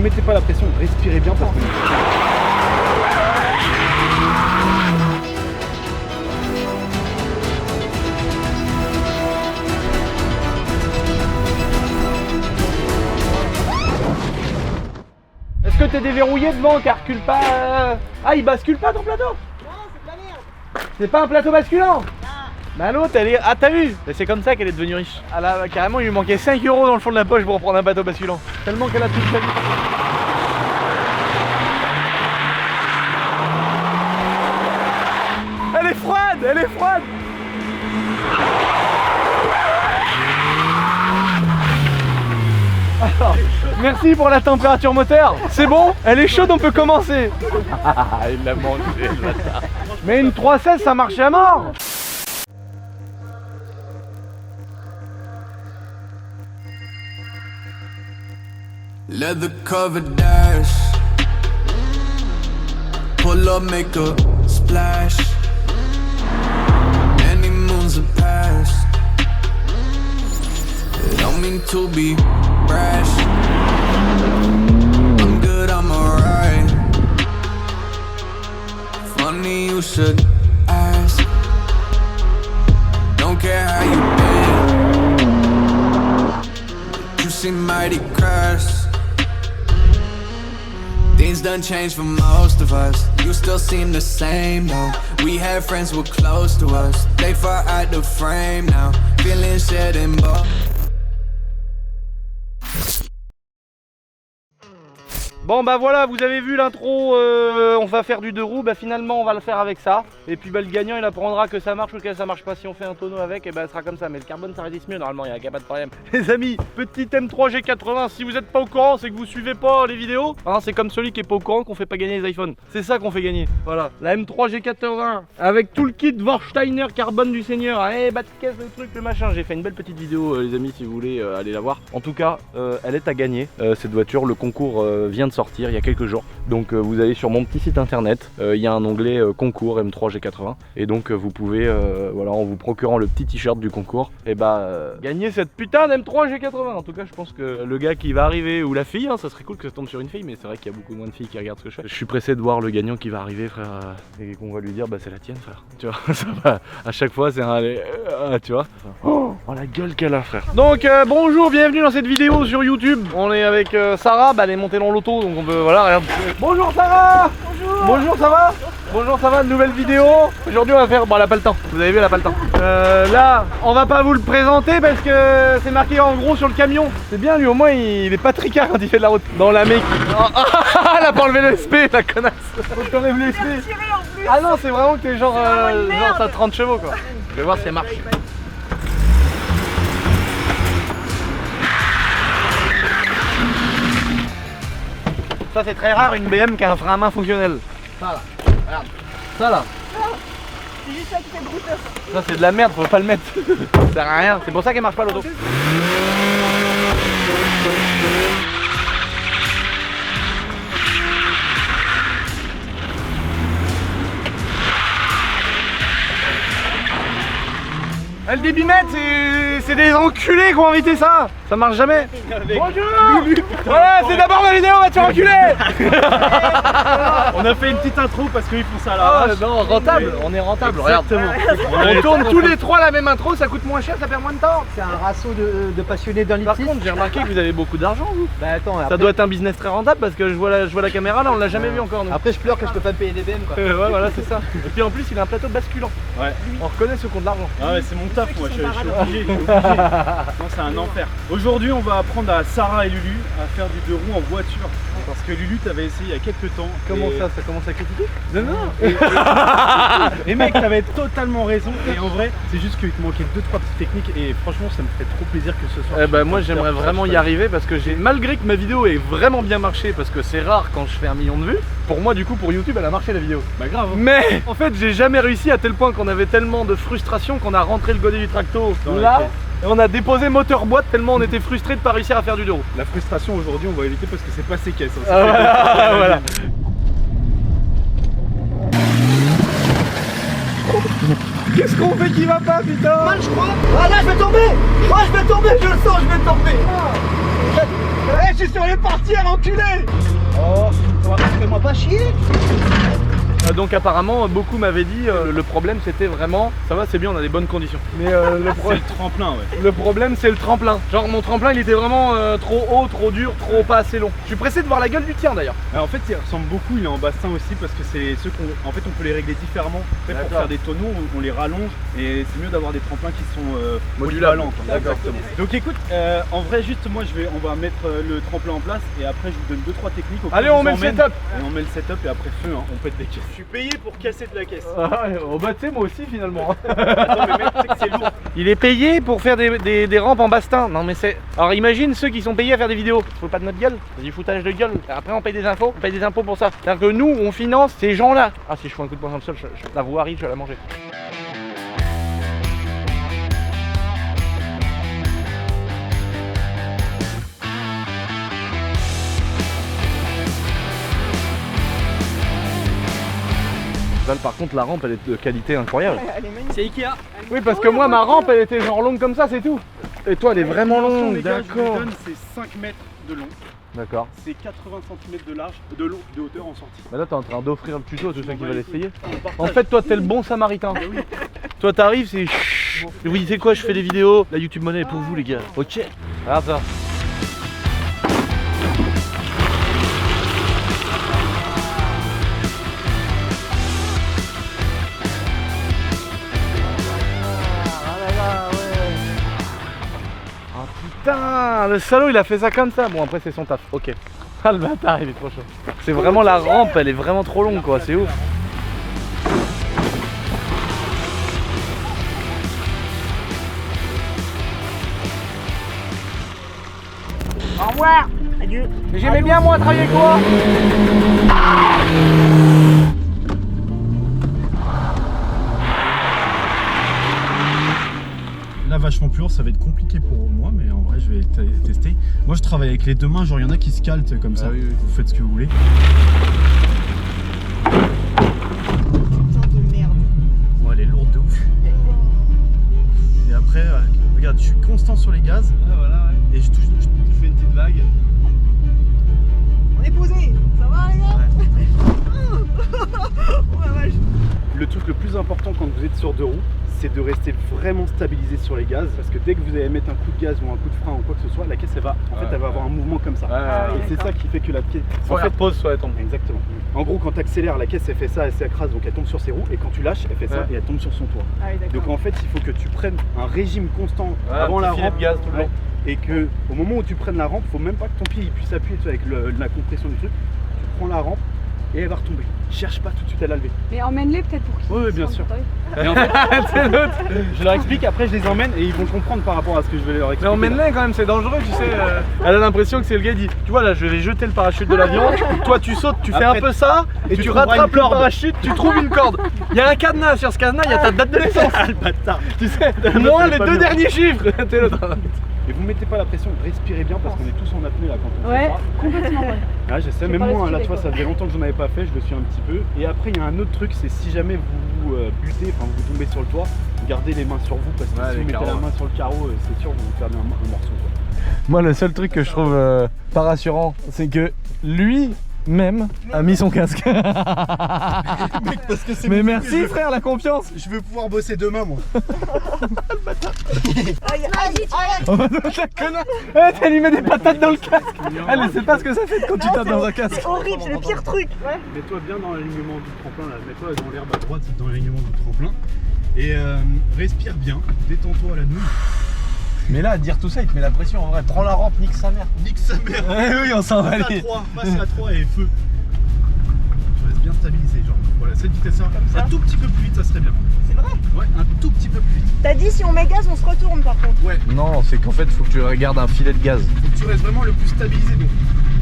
mettez pas la pression, respirez bien parce que... Est-ce que t'es déverrouillé devant, car recule pas Ah, il bascule pas ton plateau? Non, c'est de la merde. C'est pas un plateau basculant? Bah l'autre elle est... Ah t'as vu? C'est comme ça qu'elle est devenue riche. Elle a... Carrément il lui manquait 5 € dans le fond de la poche pour prendre un bateau basculant. Tellement qu'elle a tout sa vie. Elle est froide! Elle est froide! Alors, merci pour la température moteur. C'est bon? Elle est chaude, on peut commencer. Il l'a mangé le bâtard. Mais une 316 ça marche à mort. Leather covered dash. Pull up, make a splash. Many moons have passed. Don't mean to be brash. I'm good, I'm alright. Funny you should ask. Don't care how you been. You seem mighty crass. Things done changed for most of us. You still seem the same though. We had friends who were close to us. They far out the frame now. Feeling shit in both. Bon bah voilà, vous avez vu l'intro, on va faire du 2 roues, bah finalement on va le faire avec ça. Et puis bah le gagnant il apprendra que ça marche ou que ça marche pas. Si on fait un tonneau avec, et bah ça sera comme ça. Mais le carbone ça résiste mieux normalement, il n'y a pas de problème. Les amis, petit M3 G80, si vous n'êtes pas au courant, c'est que vous suivez pas les vidéos. Hein, c'est comme celui qui est pas au courant qu'on fait pas gagner les iPhones. C'est ça qu'on fait gagner, voilà. La M3 G80, avec tout le kit Warsteiner carbone du Seigneur. Eh bas de caisse, le truc, le machin. J'ai fait une belle petite vidéo les amis, si vous voulez aller la voir. En tout cas, elle est à gagner, cette voiture. Le concours vient de sortir il y a quelques jours, donc vous allez sur mon petit site internet, il y a un onglet concours M3 G80 et donc vous pouvez voilà, en vous procurant le petit t-shirt du concours, et bah gagner cette putain d'M3 G80. En tout cas je pense que le gars qui va arriver, ou la fille, hein, ça serait cool que ça tombe sur une fille, mais c'est vrai qu'il y a beaucoup moins de filles qui regardent ce que je fais. Je suis pressé de voir le gagnant qui va arriver, frère, et qu'on va lui dire bah c'est la tienne, frère, tu vois. Ça va, à chaque fois c'est un tu vois. Oh la gueule qu'elle a, frère. Donc bonjour, bienvenue dans cette vidéo sur YouTube. On est avec Sarah, bah elle est montée dans l'auto, donc on peut, voilà, regarde. Bonjour Sarah. Bonjour. Bonjour, ça va? Bonjour, ça va, nouvelle vidéo. Aujourd'hui on va faire, bon elle a pas le temps, vous avez vu, elle a pas le temps. Là, on va pas vous le présenter parce que c'est marqué en gros sur le camion. C'est bien, lui au moins il est pas tricard quand il fait de la route. Dans la mec. Oh, elle a pas enlevé le SP, la connasse. Faut que t'enlèves le SP. Ah non, c'est vraiment que t'es genre, genre t'as 30 chevaux quoi. Je vais voir si elle marche. Ça c'est très rare une BM qui a un frein à main fonctionnel. Ça là, regarde. Ça là. C'est juste ça qui fait brouteur. Ça c'est de la merde, faut pas le mettre. Ça sert à rien, c'est pour ça qu'elle marche pas l'auto. Le débitmètre, c'est des enculés qui ont invité ça. Ça marche jamais. Bonjour. Voilà, c'est d'abord ma vidéo, va te faire enculer. On a fait une petite intro parce qu'ils font ça là. Non, rentable, on est rentable. Exactement. On tourne tous les trois la même intro, ça coûte moins cher, ça perd moins de temps. C'est un ratio de passionnés dans Par l'IPSIS. contre, j'ai remarqué que vous avez beaucoup d'argent, vous. Bah attends, Ça après, doit être un business très rentable parce que je vois la caméra là, on l'a jamais vu encore. Nous. après je pleure que je peux pas me payer des BM quoi. Ouais, voilà, c'est ça. Et puis en plus, il a un plateau basculant. Ouais. On reconnaît ceux qui ont de l'argent. Ah ouais, c'est mon taf, moi, je suis obligé. Non, c'est un enfer. Aujourd'hui, on va apprendre à Sarah et Lulu à faire du 2 roues en voiture. Parce que Lulu, t'avais essayé il y a quelques temps. Comment et... ça commence à critiquer? Non. Et mec, t'avais totalement raison. Et en vrai, c'est juste qu'il te manquait 2-3 petites techniques. Et franchement, ça me ferait trop plaisir que ce soir. Eh ben moi j'aimerais vraiment y arriver parce que malgré que ma vidéo ait vraiment bien marché, parce que c'est rare quand je fais 1 million de vues, pour moi du coup pour YouTube elle a marché la vidéo. Bah grave. Mais en fait j'ai jamais réussi à tel point qu'on avait tellement de frustration qu'on a rentré le godet du tracto là et on a déposé moteur boîte tellement on était frustré de pas réussir à faire du 2 roues. La frustration aujourd'hui, on va éviter parce que c'est pas ses caisses. Hein. Voilà. Qu'est-ce qu'on fait qui va pas, putain? Mal, je crois. Ah là, je vais tomber. Oh, je vais tomber, je le sens, je vais tomber. Eh, suis sur les portières, enculé. Oh, fais-moi pas chier. Donc apparemment beaucoup m'avaient dit le problème c'était vraiment, ça va c'est bien on a des bonnes conditions. Mais C'est le tremplin, ouais. le problème c'est le tremplin. Genre mon tremplin il était vraiment trop haut, trop dur, trop pas assez long. Je suis pressé de voir la gueule du tien d'ailleurs. Alors, en fait, il ressemble beaucoup, il est en bassin aussi parce que c'est ceux qu'on. En fait, on peut les régler différemment. En fait, pour D'accord. faire des tonneaux, on les rallonge et c'est mieux d'avoir des tremplins qui sont Modulables. polyvalents, quoi. Exactement. Donc écoute, en vrai, juste moi on va mettre le tremplin en place et après je vous donne 2-3 techniques. Allez on met le setup. Et on met le setup et après feu, hein, on pète des caisses. Je suis payé pour casser de la caisse. Oh bah tu sais moi aussi finalement. Attends, mais mec, tu sais que c'est lourd. Il est payé pour faire des rampes en bastin. Non mais c'est... Alors imagine ceux qui sont payés à faire des vidéos. Faut pas de notre gueule, c'est du foutage de gueule. Après on paye des infos, on paye des impôts pour ça. C'est-à-dire que nous on finance ces gens-là. Ah si je fous un coup de poing dans le sol, la voix arrive, je vais la manger. Là, par contre la rampe elle est de qualité incroyable. Elle est magnifique. C'est Ikea. Oui parce que moi ma rampe elle était genre longue comme ça c'est tout. Et toi elle est vraiment longue, Les gars, je vous d'accord. donne, c'est 5 mètres de long, D'accord. c'est 80 cm de large, de long, de hauteur en sortie. Bah là t'es en train d'offrir le tuto à tous ceux qui veulent essayer. On partage. En fait toi t'es le bon samaritain. oui. Toi t'arrives c'est... Oui c'est quoi je fais des vidéos. La YouTube monnaie est pour vous les gars. Ok. Regarde ça. Ah putain, le salaud il a fait ça comme ça. Bon après c'est son taf. Ok. Ah le bâtard il est trop chaud. C'est vraiment la rampe, elle est vraiment trop longue quoi, c'est ouf. Au revoir. Adieu. J'aimais bien moi travailler avec toi. Là vachement plus lourd, ça va être compliqué pour moi, mais en vrai je vais tester. Moi je travaille avec les deux mains, genre il y en a qui se calent comme ça. Ah oui, oui. Vous faites ce que vous voulez. Putain de merde. Bon, elle est lourde de ouf. Et après, regarde, je suis constant sur les gaz. Et je fais une petite vague. On est posé. Ça va les gars? Oh la vache. Le truc le plus important quand vous êtes sur deux roues, c'est de rester vraiment stabilisé sur les gaz, parce que dès que vous allez mettre un coup de gaz ou un coup de frein ou quoi que ce soit, la caisse elle va, elle va avoir un mouvement comme ça. Ouais, Et c'est ça qui fait que la caisse. En fait pause soit elle tombe. Exactement. En gros, quand tu accélères, la caisse elle fait ça, elle s'écrase, donc elle tombe sur ses roues, et quand tu lâches, elle fait ça Ouais. et elle tombe sur son toit. Ah oui, d'accord. Donc en fait, il faut que tu prennes un régime constant avant la rampe, de gaz tout le long. et que au moment où tu prennes la rampe, faut même pas que ton pied il puisse appuyer tu vois, avec la compression du truc. Tu prends la rampe et elle va retomber. Cherche pas tout de suite à la lever. Mais emmène-les peut-être pour qu'ils Oui, se bien sentent sûr. prêts. Et en fait, je leur explique, après je les emmène et ils vont comprendre par rapport à ce que je vais leur Mais expliquer. emmène-les quand même, c'est dangereux, tu sais. Elle a l'impression que c'est le gars qui dit tu vois là, je vais jeter le parachute de l'avion. Toi, tu sautes, tu fais Après, un peu ça et tu tu trouveras rattrapes une le corde. parachute, tu trouves une corde. Il y a un cadenas, sur ce cadenas, il y a ta date de naissance. Ah, le bâtard. Tu sais, moins les pas deux bien. derniers chiffres. T'es là. Et vous mettez pas la pression, respirez bien parce qu'on est tous en apnée là quand on fait Ouais, ça. complètement. Ouais. Ah, je sais, Faut même pas moi, là, respirer, tu vois, quoi. ça faisait longtemps que je n'en avais pas fait, je le suis un petit peu. Et après, il y a un autre truc, c'est si jamais vous butez, enfin vous tombez sur le toit, gardez les mains sur vous parce que Ouais, si les vous mettez carreaux, la main sur le carreau, c'est sûr, vous perdez un morceau. Quoi. Moi, le seul truc que je trouve pas rassurant, c'est que lui même a mis son casque. Parce que c'est Mais merci frère, la confiance. Je veux pouvoir bosser demain, moi. Aïe, aïe, aïe. Oh bah non, la connasse. Elle lui met des patates dans le casque. Elle ne sait pas ce que ça fait quand tu tapes dans un casque. C'est horrible, c'est le pire truc. Ouais. Mets-toi bien dans l'alignement du tremplin, là. Mets-toi dans l'herbe à droite, dans l'alignement du tremplin. Et respire bien, détends-toi à la nouille. Mais là, à dire tout ça, il te met la pression en vrai. Prends la rampe, nique sa mère. Nique sa mère. Ouais, oui, on s'en va Passe à aller. 3, passe à 3 et feu. Tu restes bien stabilisé, genre. Voilà, cette vitesse-là, ça. un tout petit peu plus vite, ça serait bien. C'est vrai. Ouais, un tout petit peu plus vite. T'as dit si on met gaz, on se retourne par contre. Ouais, Non, c'est qu'en fait, faut que tu regardes un filet de gaz. faut que tu restes vraiment le plus stabilisé. Donc,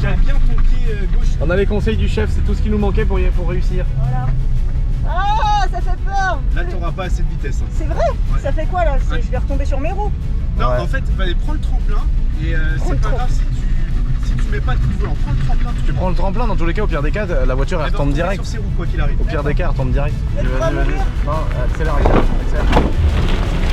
cale bien ton pied gauche. On a les conseils du chef, c'est tout ce qui nous manquait pour réussir. Voilà. Ah, ça fait peur. Là, tu n'auras pas assez de vitesse. Hein. C'est vrai. Ça fait quoi là? Ouais. Je vais retomber sur mes roues. Non, Ouais. en fait, prends le tremplin et c'est pas grave si tu mets pas de coup de volant. Prends le tremplin, Tu prends le tremplin, dans tous les cas, au pire des cas, la voiture elle elle va retombe retomber direct. sur ses roues, quoi qu'il arrive. Au pire des cas, elle retombe direct. Elle va Vas-y, vas-y. mourir. Non, accélère, accélère.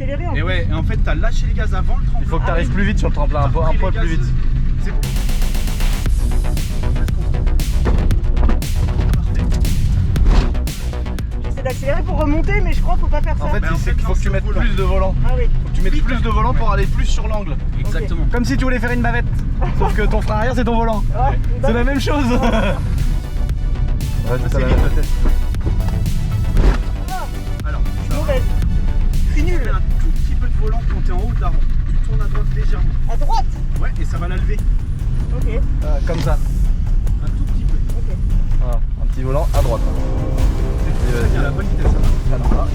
accéléré en Et plus. ouais, et en fait, t'as lâché le gaz avant le tremplin. Il faut que tu arrives plus vite sur le tremplin, un peu plus vite. C'est bon. J'essaie d'accélérer pour remonter, mais je crois qu'il faut pas faire ça. En fait, Mais en c'est fait, qu'il faut que tu lance mettes le volant. plus de volant. Ah oui. Faut que tu mettes plus de volant pour aller plus sur l'angle. Exactement. Comme si tu voulais faire une bavette. Sauf que ton frein arrière, c'est ton volant. Ouais, C'est la même chose. Ouais, C'est vite le test. Alors, je suis mauvaise. Je suis tu nulle. mets un tout petit peu de volant quand t'es en haut de la rampe. Tu tournes à droite légèrement. À droite. Ouais, et ça va la lever. Ok. comme ça. Un tout petit peu. Ok. Voilà, un petit volant à droite. C'est à la bonne vitesse. Ça va.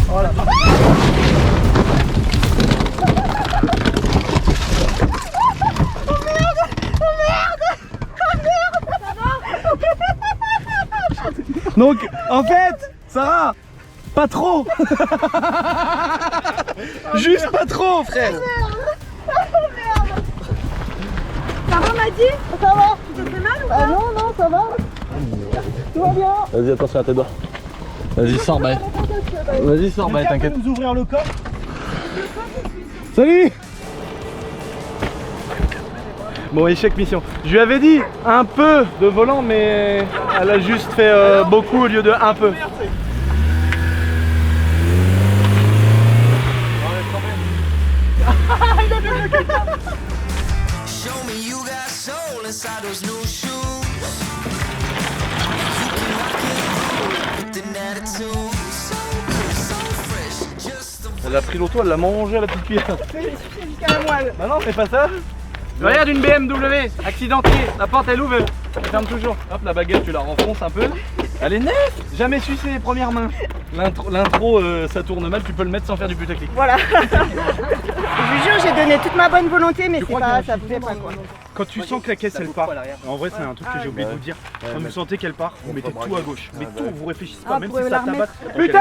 Voilà. Donc, en fait, Sarah, pas trop. Juste pas trop, frère. Ça va, m'a dit? Ça va? Tu te fais mal ou pas? Non, non, ça va. Tout va bien. Vas-y, attention à tes doigts. Vas-y, sors, bah. Vas-y, sors, bah, t'inquiète. Nous ouvrir le coffre. Salut. Bon, échec mission. Je lui avais dit un peu de volant, mais elle a juste fait beaucoup au lieu de un peu. Show me you got soul inside those new shoes. You can rock it with an attitude. So good, so fresh, just the Elle a pris l'auto, elle l'a mangé à la petite cuillère. Jusqu'à la moelle. Bah non, fais pas ça. Regarde une BMW, accidentée, la porte elle ouvre, elle ferme toujours. Hop, la baguette tu la renfonces un peu. Elle est neuve. Jamais sucé les premières mains. L'intro ça tourne mal, tu peux le mettre sans faire du putaclic. Voilà. Je vous jure, j'ai donné toute ma bonne volonté, mais c'est crois pas, qu'il y a ça pouvait pas quoi. Quand tu sens que la caisse elle part, en vrai c'est un truc que j'ai oublié de vous dire. Quand vous sentez qu'elle part, vous mettez tout à gauche. Mais tout, vous réfléchissez pas, Ah, même vous si pouvez ça la tabasse. Putain.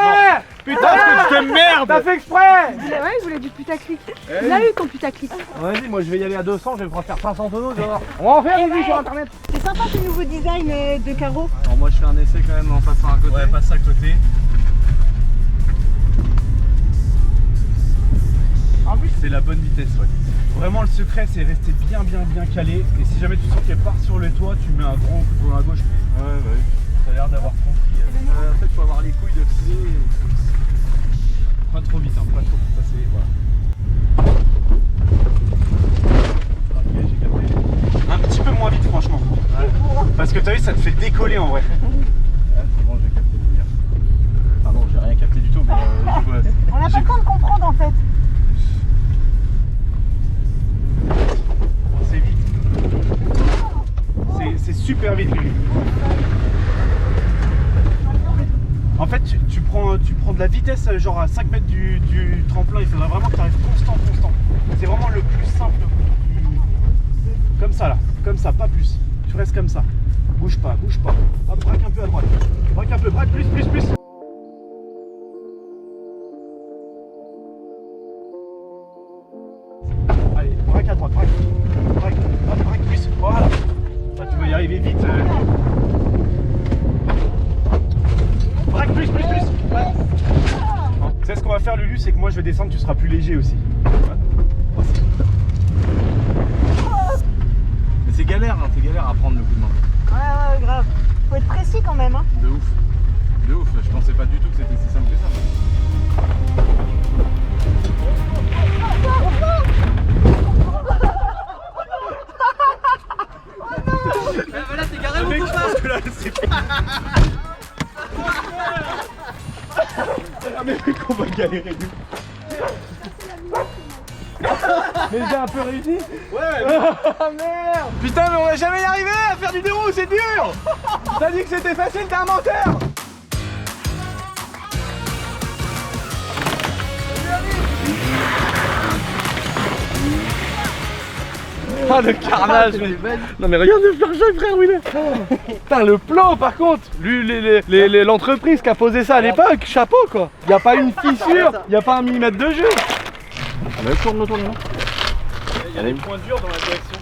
Putain, de merde. t'as fait exprès. Ouais, il voulait du putaclic. Il a eu ton putaclic. Vas-y, moi je vais y aller à 200, je vais pouvoir faire 500 tonneaux, tu vas voir. On va en faire une vue sur internet. C'est sympa ce nouveau design de carreaux. Alors moi je fais un essai quand même en passant à côté. Ouais, passe à côté. Ah oui. C'est la bonne vitesse, ouais. Vraiment, le secret, c'est rester bien calé. Et si jamais tu sens qu'elle part sur le toit, tu mets un grand coup de volant à gauche. Mais Ouais, bah oui. t'as l'air d'avoir compris. En fait, faut avoir les couilles de filer. Pas trop vite, hein, pas trop pour passer. Voilà. Ok, j'ai capté. Un petit peu moins vite, franchement. Parce que t'as vu, ça te fait décoller en vrai. Ouais, c'est bon, j'ai capté le délire. Pardon, j'ai rien capté du tout, mais du coup, On n'a pas le temps de comprendre en fait. C'est vite. C'est super vite, Lulu. En fait, tu prends de la vitesse genre à 5 mètres du tremplin. Il faudrait vraiment que tu arrives constant. C'est vraiment le plus simple. Comme ça là, comme ça, pas plus. Tu restes comme ça. Bouge pas. Hop, braque un peu à droite. Braque un peu, braque plus. Allez, braque à droite, braque, hop, braque plus. Voilà. Là, tu vas y arriver vite. Braque plus. Ouais. Tu sais ce qu'on va faire, Lulu, c'est que moi je vais descendre, tu seras plus léger aussi. Ouais. mais c'est galère à prendre le coup de main. Ouais, grave. Faut être précis quand même. Hein. De ouf, je pensais pas du tout que c'était si simple que ça. Voilà, t'es garé mon copain. Ah mais mec, on va galérer nous. Mais j'ai un peu réussi. Ouais. Ah merde. Putain, mais on va jamais y arriver à faire du 2 roues, c'est dur. T'as dit que c'était facile, t'es un menteur. Ah le carnage. Non mais regarde le pare-choc, frère, où il est. Putain, le plan par contre, l'entreprise qui a posé ça à l'époque, chapeau quoi. Y a pas une fissure, y a pas un millimètre de jeu. Tourne. Il y a des points durs dans la direction.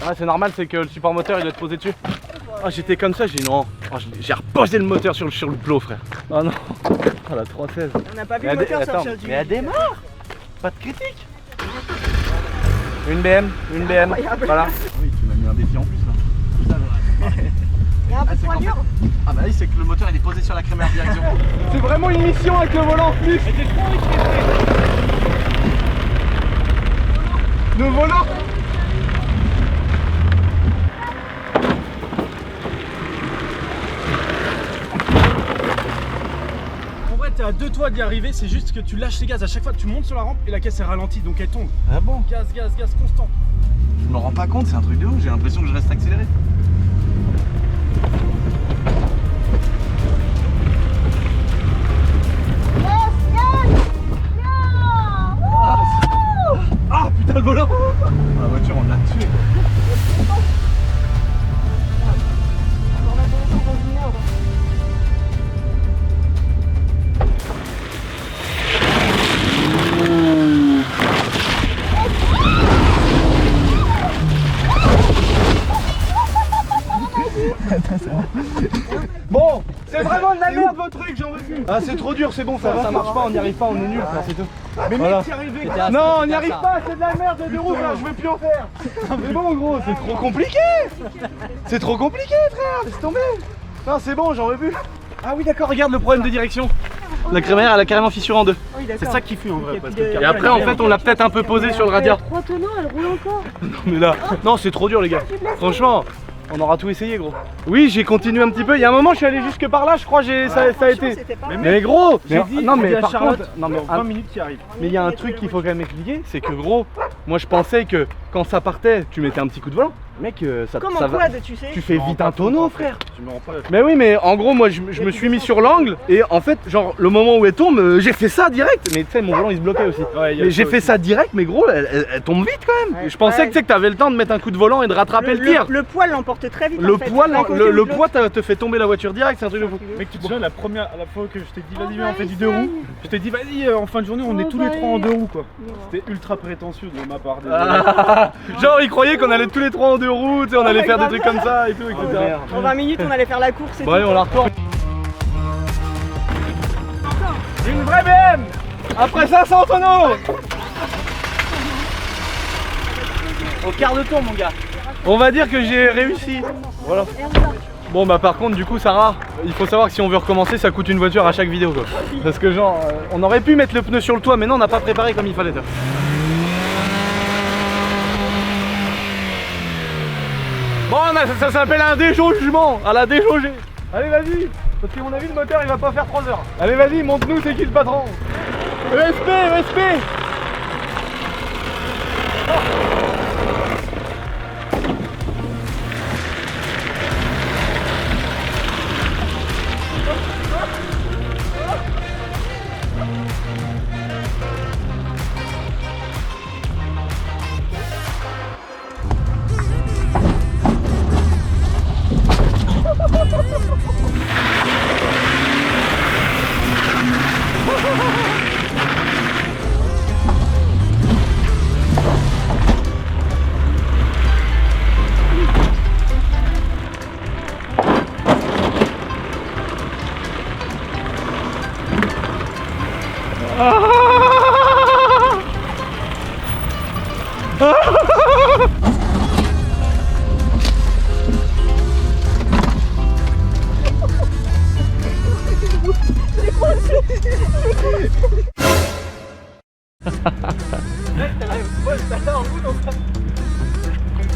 Ah c'est normal, c'est que le support moteur il doit être posé dessus. Ah j'étais comme ça, j'ai dit non. Oh, j'ai reposé le moteur sur le plot, frère. Oh non. Oh la 316. On n'a pas vu le moteur sortir du. Mais elle démarre. Pas de critique. Une BM. Voilà. Oui, tu m'as mis un défi en plus là. Il y a un peu de poignure. Ah bah oui, c'est que le moteur il est posé sur la crémaire direction. C'est vraiment une mission avec le volant en plus. Le volant. En vrai t'es à deux doigts d'y arriver, c'est juste que tu lâches les gaz à chaque fois que tu montes sur la rampe et la caisse est ralentie donc elle tombe. Ah bon? Gaz constant. Je me rends pas compte, c'est un truc de ouf, j'ai l'impression que je reste accéléré. Ah putain le volant. La voiture on l'a tué quoi. Bon, c'est vraiment de la merde votre truc, j'en veux plus. Ah c'est trop dur, c'est bon, ça marche pas, on n'y arrive pas, on est nul, c'est tout. Mais Voilà. mec, t'y arrivé. Non, on n'y arrive pas, c'est de la merde les deux roues, frère, je veux plus en faire. C'est bon gros, c'est trop compliqué. C'est trop compliqué frère, laisse tomber. Non, c'est bon, j'en veux plus. Ah oui d'accord, regarde le problème de direction. La crémaire elle a carrément fissuré en deux. C'est ça qui fuit en vrai. Parce que Et après en fait on l'a peut-être un peu posé sur le radiateur. 3 tonneaux, elle roule encore. Mais là, non c'est trop dur les gars. Franchement, on aura tout essayé gros. Oui j'ai continué un petit peu, il y a un moment je suis allé jusque par là je crois, ça a été. Mais gros, j'ai dit, non mais par Charlotte, contre, non mais 20 minutes qui arrivent. mais il y a un truc qu'il faut quand même expliquer, c'est que gros, moi je pensais que quand ça partait, tu mettais un petit coup de volant. Mec, ça Comme ça en quad, tu sais. Tu fais vite un tonneau frère. Tu me rends pas. Mais oui mais en gros moi je me suis mis sur l'angle et en fait genre le moment où elle tombe, j'ai fait ça direct. Mais tu sais mon volant il se bloquait aussi. Ouais, Mais j'ai fait ça direct mais gros elle tombe vite quand même. Ouais. Je pensais Ouais. que tu sais que t'avais le temps de mettre un coup de volant et de rattraper le tir. Le poids l'emporte très vite. Le en fait. poids, D'un côté ou de le l'autre. poids te fait tomber la voiture direct, c'est un truc de fou. Mec, tu te souviens la fois que je t'ai dit vas-y, Oh, on fait du bah, deux roues. essaye. Je t'ai dit vas-y, en fin de journée, on Oh, est tous les bah, trois en deux roues quoi. Non. C'était ultra prétentieux de ma part. Genre ils croyaient qu'on allait tous les trois en deux roues, tu sais, on allait faire des trucs comme ça et tout, etc. En 20 minutes, on allait faire la course et Bon tout. allez on la retourne. Une vraie BM après 500 tonneaux. Au quart de tour mon gars. On va dire que j'ai réussi. Voilà. Bon bah par contre du coup Sarah, il faut savoir que si on veut recommencer ça coûte une voiture à chaque vidéo quoi. Parce que genre on aurait pu mettre le pneu sur le toit mais non on n'a pas préparé comme il fallait. Bon ça s'appelle un déjaugement, à la déjauger. Allez vas-y, parce qu'à mon avis le moteur il va pas faire 3 heures. Allez vas-y montre-nous c'est qui le patron. ESP, ESP.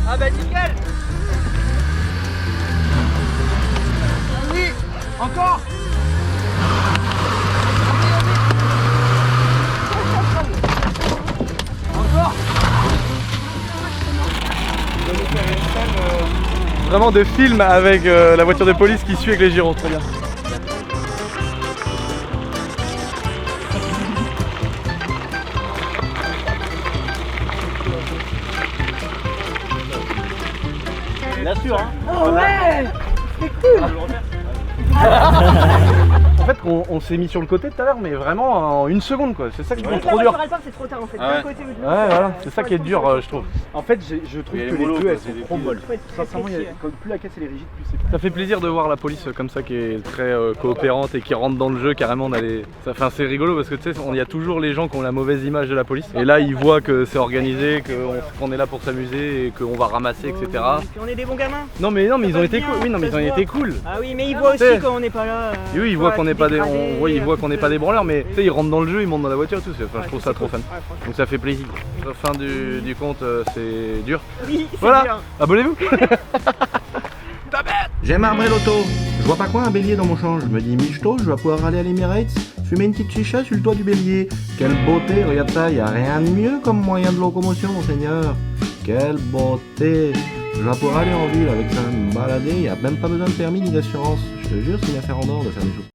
Ah bah nickel. Oui. Encore. Vraiment de film avec la voiture de police qui suit avec les gyros, très bien. Bien sûr hein. Oh ouais. C'est cool. Je le remercie. En fait, on s'est mis sur le côté tout à l'heure, mais vraiment en une seconde quoi. C'est ça que je trouve Dès que la trop dur. voiture elle part, c'est trop tard en fait. Ah ouais. D'un côté ou de l'autre. Ouais, voilà, c'est ça qui est dur, je trouve. En fait, je trouve Il y a que les les molos, deux quoi, elles c'est sont des trop petits, molles. Faut être très Sincèrement, précis, plus la caisse elle est rigide, plus c'est Ça fait plaisir de voir la police comme ça qui est très coopérante et qui rentre dans le jeu carrément. Enfin, c'est rigolo parce que tu sais, il y a toujours les gens qui ont la mauvaise image de la police. Et là, ils voient que c'est organisé, qu'on est là pour s'amuser et qu'on va ramasser, etc. Et puis on est des bons gamins. Non mais ils ont été bien, cool. Oui, non mais ça ils ont se été voit. cool. Ah oui, mais ils voient C'est- aussi quand on n'est pas là. Et oui, ils voient qu'on n'est pas des, ils voient qu'on n'est pas des branleurs, mais Ouais, tu sais, ils rentrent dans le jeu, ils montent dans la voiture et tout. Enfin, je trouve ça c'est trop cool. fun. Ouais, franchement. Donc ça fait plaisir. La fin du compte, c'est dur. Oui, c'est Voilà. bien. Abonnez-vous. J'aime arbrer l'auto. Je vois pas quoi un bélier dans mon champ. Je me dis michto, je vais pouvoir aller à l'Emirates, fumer une petite chicha sur le toit du bélier. Quelle beauté, regarde ça, y a rien de mieux comme moyen de locomotion, monseigneur. Quelle beauté. Je vais pouvoir aller en ville avec ça, me balader, y a même pas besoin de permis ni d'assurance. Je te jure, c'est une affaire en or de faire des choses.